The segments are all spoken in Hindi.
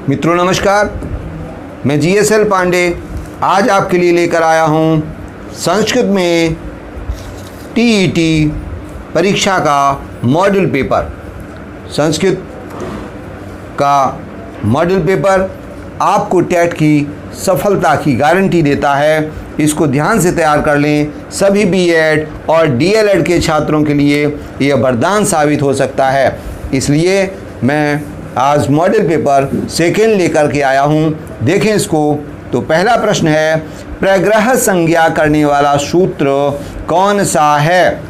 मित्रों नमस्कार, मैं GSL पांडे आज आपके लिए लेकर आया हूँ संस्कृत में TET परीक्षा का मॉडल पेपर। संस्कृत का मॉडल पेपर आपको टेट की सफलता की गारंटी देता है। इसको ध्यान से तैयार कर लें। सभी BEd और DLEd के छात्रों के लिए यह वरदान साबित हो सकता है। इसलिए मैं आज मॉडल पेपर सेकेंड लेकर के आया हूँ। देखें इसको। तो पहला प्रश्न है, प्रग्रह संज्ञा करने वाला सूत्र कौन सा है?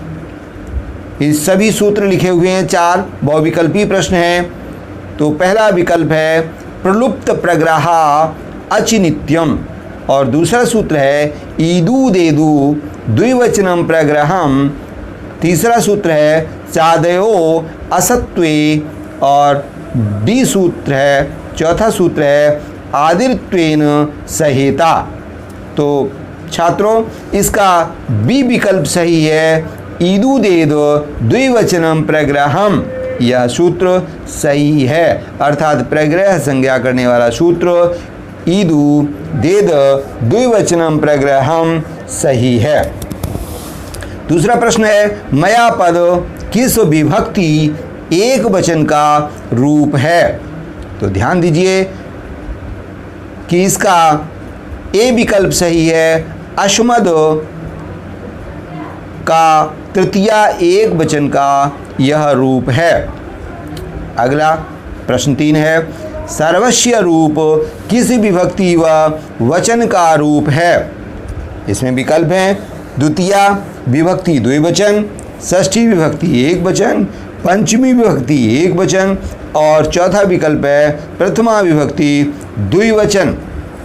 इस सभी सूत्र लिखे हुए हैं, 4 बहुविकल्पी प्रश्न है। तो पहला विकल्प है प्रलुप्त प्रग्रहा अचिनित्यम, और दूसरा सूत्र है ईदू देदू द्विवचनम प्रग्रहम। तीसरा सूत्र है चादयो असत्वे, और डी सूत्र है, चौथा सूत्र है आदित्वेन सहेता। तो छात्रों, इसका बी विकल्प सही है, ईदू देद द्विवचनम प्रग्रहम। यह सूत्र सही है, अर्थात प्रग्रह संज्ञा करने वाला सूत्र ईदू देद द्विवचनम प्रग्रहम सही है। दूसरा प्रश्न है, मया पद किस विभक्ति एक वचन का रूप है? तो ध्यान दीजिए कि इसका ए विकल्प सही है, अश्मद का तृतीया एक वचन का यह रूप है। अगला प्रश्न 3 है, सर्वस्व रूप किस विभक्ति व वचन का रूप है? इसमें विकल्प हैं द्वितीया विभक्ति द्विवचन, षष्ठी विभक्ति एक वचन, पंचमी विभक्ति एक वचन, और चौथा विकल्प है प्रथमा विभक्ति द्विवचन।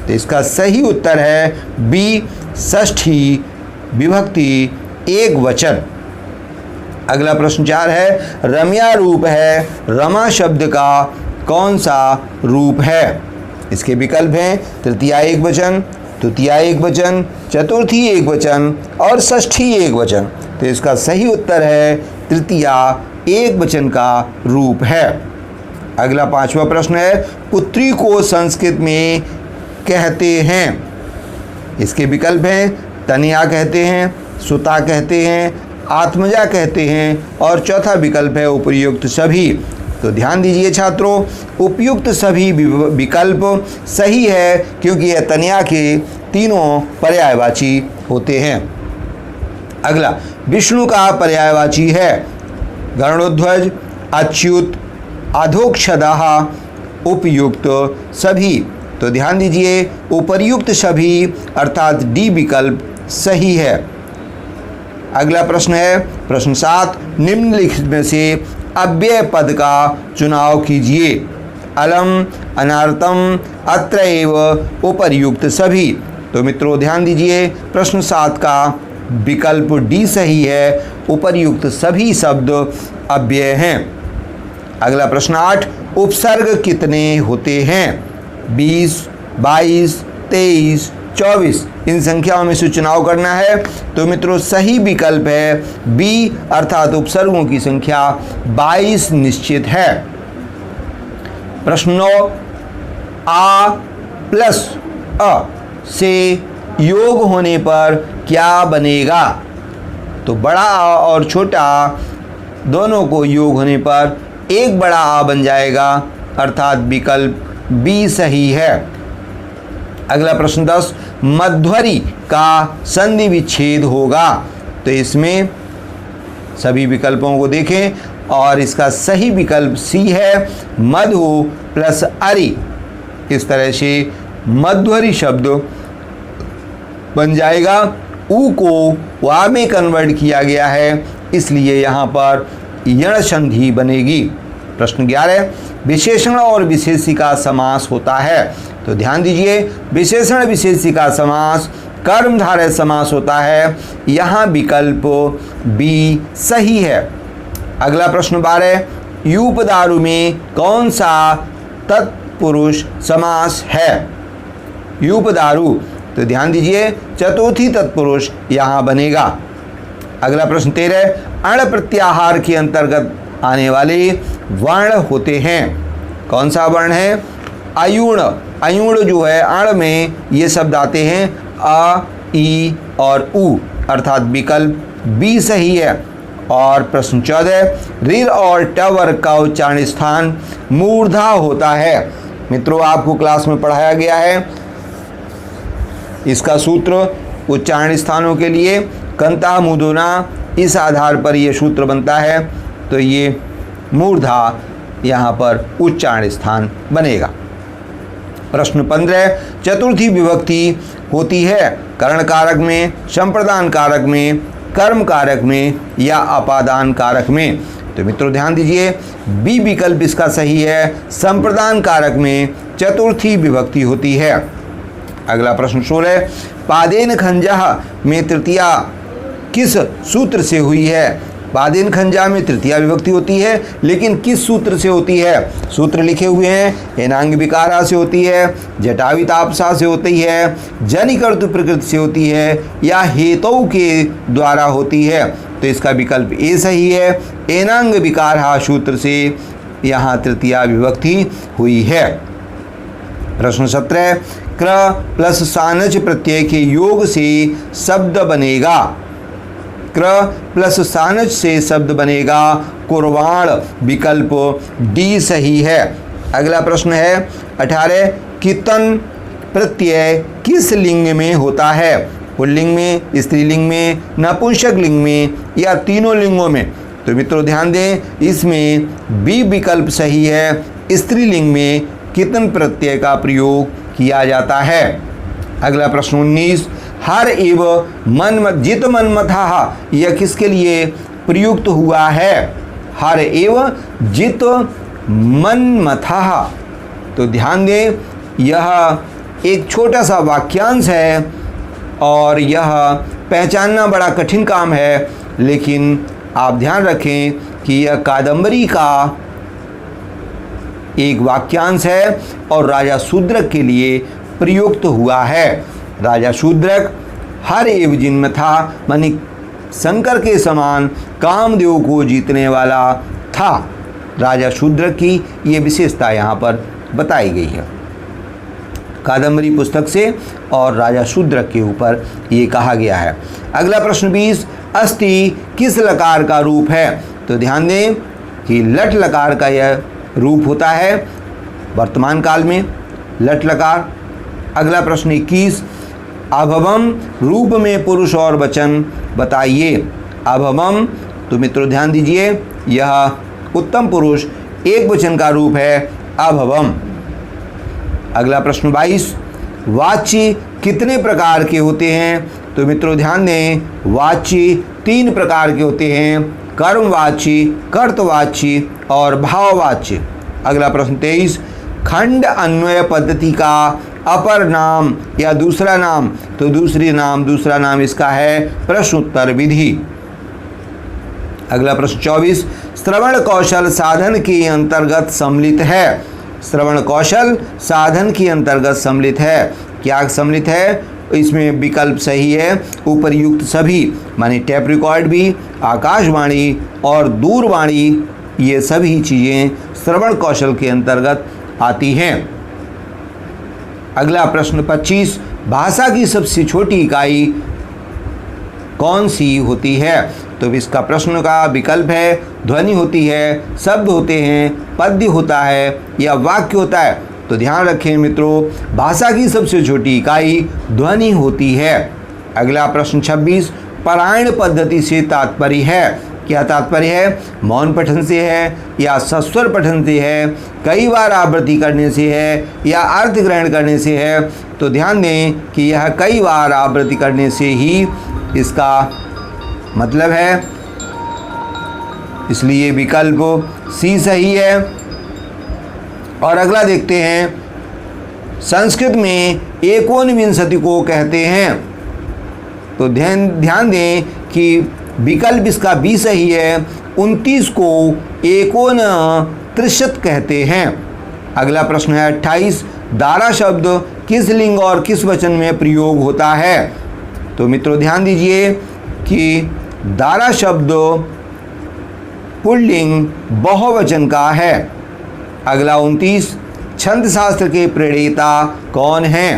तो इसका सही उत्तर है बी, षष्ठी विभक्ति एक वचन। अगला प्रश्न 4 है, रम्या रूप है, रमा शब्द का कौन सा रूप है? इसके विकल्प हैं तृतीया एक वचन, तृतीया एक वचन, चतुर्थी एक वचन और षष्ठी एक वचन। तो इसका सही उत्तर है तृतीया एक वचन का रूप है। अगला 5वां प्रश्न है, पुत्री को संस्कृत में कहते हैं? इसके विकल्प हैं तनया कहते हैं, सुता कहते हैं, आत्मजा कहते हैं, और चौथा विकल्प है उपयुक्त सभी। तो ध्यान दीजिए छात्रों, उपयुक्त सभी विकल्प सही है, क्योंकि यह तनया के तीनों पर्यायवाची होते हैं। अगला विष्णु का पर्यायवाची है गरुड़ध्वज, अच्युत, अधोक्षदः, उपयुक्त सभी। तो ध्यान दीजिए, उपर्युक्त सभी अर्थात डी विकल्प सही है। अगला प्रश्न है प्रश्न 7, निम्नलिखित में से अव्यय पद का चुनाव कीजिए। अलम, अनार्तम, अत्र एव, उपर्युक्त सभी। तो मित्रों ध्यान दीजिए, प्रश्न 7 का विकल्प डी सही है, उपर्युक्त सभी शब्द अव्यय हैं। अगला प्रश्न 8, उपसर्ग कितने होते हैं? 20, 22, 23, 24। इन संख्याओं में से चुनाव करना है। तो मित्रों सही विकल्प है बी, अर्थात उपसर्गों की संख्या 22 निश्चित है। प्रश्न 9, आ प्लस अ से योग होने पर क्या बनेगा? तो बड़ा आ और छोटा दोनों को योग होने पर एक बड़ा आ बन जाएगा, अर्थात विकल्प बी सही है। अगला प्रश्न 10, मध्वरी का संधि विच्छेद होगा? तो इसमें सभी विकल्पों को देखें और इसका सही विकल्प सी है, मधु प्लस अरि। इस तरह से मध्वरी शब्द बन जाएगा। ऊ को वा में कन्वर्ट किया गया है, इसलिए यहाँ पर यण संधि बनेगी। प्रश्न 11, विशेषण और विशेषिका समास होता है? तो ध्यान दीजिए, विशेषण विशेषिका समास कर्मधारय समास होता है। यहाँ विकल्प बी सही है। अगला प्रश्न 12, यूपदारु में कौन सा तत्पुरुष समास है? यूपदारु, तो ध्यान दीजिए चतुर्थी तत्पुरुष यहाँ बनेगा। अगला प्रश्न 13, अण प्रत्याहार के अंतर्गत आने वाले वर्ण होते हैं? कौन सा वर्ण है? अयुण, अयुण जो है अण में ये शब्द आते हैं अ, ई और उ, अर्थात विकल्प बी सही है। और प्रश्न 14, ऋ और ट वर्ग का उच्चारण स्थान मूर्धा होता है। मित्रों, आपको क्लास में पढ़ाया गया है इसका सूत्र उच्चारण स्थानों के लिए कंता मुदुना, इस आधार पर यह सूत्र बनता है। तो ये मूर्धा यहाँ पर उच्चारण स्थान बनेगा। प्रश्न 15, चतुर्थी विभक्ति होती है करण कारक में, संप्रदान कारक में, कर्म कारक में या अपादान कारक में। तो मित्रों ध्यान दीजिए, बी विकल्प इसका सही है, संप्रदान कारक में चतुर्थी विभक्ति होती है। अगला प्रश्न 16, पादेन खंजः में तृतीया किस सूत्र से हुई है? पादेन खंजा में तृतीया विभक्ति होती है, लेकिन किस सूत्र से होती है? सूत्र लिखे हुए हैं, एनांग विकारा से होती है, जटावी तापसा से होती है, जनिकर्तु प्रकृति से होती है या हेतु के द्वारा होती है। तो इसका विकल्प ए सही है, एनांग विकारा सूत्र से यहाँ तृतीया विभक्ति हुई है। प्रश्न 17, क्र प्लस सानच प्रत्यय के योग से शब्द बनेगा। क्र प्लस सानच से शब्द बनेगा कुर्वाण, विकल्प डी सही है। अगला प्रश्न है 18, कितन प्रत्यय किस लिंग में होता है? पुल्लिंग में, स्त्रीलिंग में, नपुंसक लिंग में या तीनों लिंगों में? तो मित्रों ध्यान दें, इसमें बी विकल्प सही है, स्त्रीलिंग में कितन प्रत्यय का प्रयोग किया जाता है। अगला प्रश्न 19, हर एव मन जित मनमथा, यह किसके लिए प्रयुक्त हुआ है? हर एव जित मनमथा। तो ध्यान दें, यह एक छोटा सा वाक्यांश है और यह पहचानना बड़ा कठिन काम है, लेकिन आप ध्यान रखें कि यह कादंबरी का एक वाक्यांश है और राजा शूद्रक के लिए प्रयुक्त हुआ है। राजा शूद्रक हर एव जिन्म था, मानी शंकर के समान कामदेव को जीतने वाला था। राजा शूद्रक की ये विशेषता यहाँ पर बताई गई है कादंबरी पुस्तक से और राजा शूद्रक के ऊपर ये कहा गया है। अगला प्रश्न 20, अस्ति किस लकार का रूप है? तो ध्यान दें कि लट लकार का यह रूप होता है वर्तमान काल में, लट लकार। अगला प्रश्न 21, अभवम रूप में पुरुष और वचन बताइए। अभवम, तो मित्रों ध्यान दीजिए, यह उत्तम पुरुष एक वचन का रूप है अभवम। अगला प्रश्न 22, वाच्य कितने प्रकार के होते हैं? तो मित्रों ध्यान दें, वाच्य 3 प्रकार के होते हैं, कर्मवाच्य, कर्तवाच्य और भाववाच्य। अगला प्रश्न 23, खंड अन्वय पद्धति का अपर नाम या दूसरा नाम? तो दूसरा नाम इसका है प्रश्नोत्तर विधि। अगला प्रश्न 24, श्रवण कौशल साधन के अंतर्गत सम्मिलित है। श्रवण कौशल साधन के अंतर्गत सम्मिलित है। क्या सम्मिलित है? इसमें विकल्प सही है, उपर्युक्त सभी, माने टेप रिकॉर्ड भी, आकाशवाणी और दूरवाणी, ये सभी चीज़ें श्रवण कौशल के अंतर्गत आती हैं। अगला प्रश्न 25, भाषा की सबसे छोटी इकाई कौन सी होती है? तो इसका प्रश्न का विकल्प है, ध्वनि होती है, शब्द होते हैं, पद्य होता है या वाक्य होता है। तो ध्यान रखें मित्रों, भाषा की सबसे छोटी इकाई ध्वनि होती है। अगला प्रश्न 26, पारायण पद्धति से तात्पर्य है। क्या तात्पर्य है? मौन पठन से है या सस्वर पठन से है, कई बार आवृत्ति करने से है या अर्थ ग्रहण करने से है? तो ध्यान दें कि यह कई बार आवृत्ति करने से ही इसका मतलब है, इसलिए विकल्प सी सही है। और अगला देखते हैं, संस्कृत में एकोनविंशति को कहते हैं। तो ध्यान दें कि विकल्प इसका बी सही है, 29 को एकोनत्रिशत कहते हैं। अगला प्रश्न है 28, दारा शब्द किस लिंग और किस वचन में प्रयोग होता है? तो मित्रों ध्यान दीजिए कि दारा शब्द पुल्लिंग बहुवचन का है। अगला 29, छंद शास्त्र के प्रणेता कौन हैं?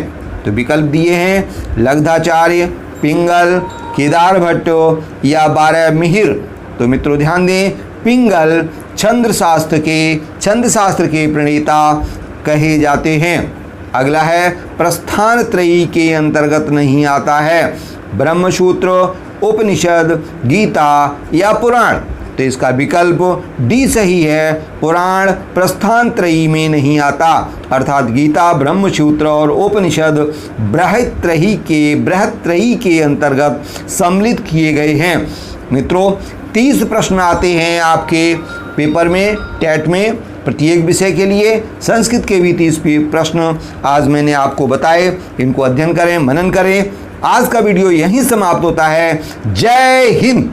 तो विकल्प दिए हैं लब्धाचार्य, पिंगल, केदार भट्ट या बारहमिहिर। तो मित्रों ध्यान दें, पिंगल छंद शास्त्र के प्रणेता कहे जाते हैं। अगला है प्रस्थान त्रयी के अंतर्गत नहीं आता है, ब्रह्मसूत्र, उपनिषद, गीता या पुराण। तो इसका विकल्प डी सही है, पुराण प्रस्थान त्रयी में नहीं आता, अर्थात गीता, ब्रह्मसूत्र और उपनिषद बृहत त्रयी के अंतर्गत सम्मिलित किए गए हैं। मित्रों 30 प्रश्न आते हैं आपके पेपर में, टेट में, प्रत्येक विषय के लिए। संस्कृत के भी 30 प्रश्न आज मैंने आपको बताए, इनको अध्ययन करें, मनन करें। आज का वीडियो यहीं समाप्त होता है। जय हिंद।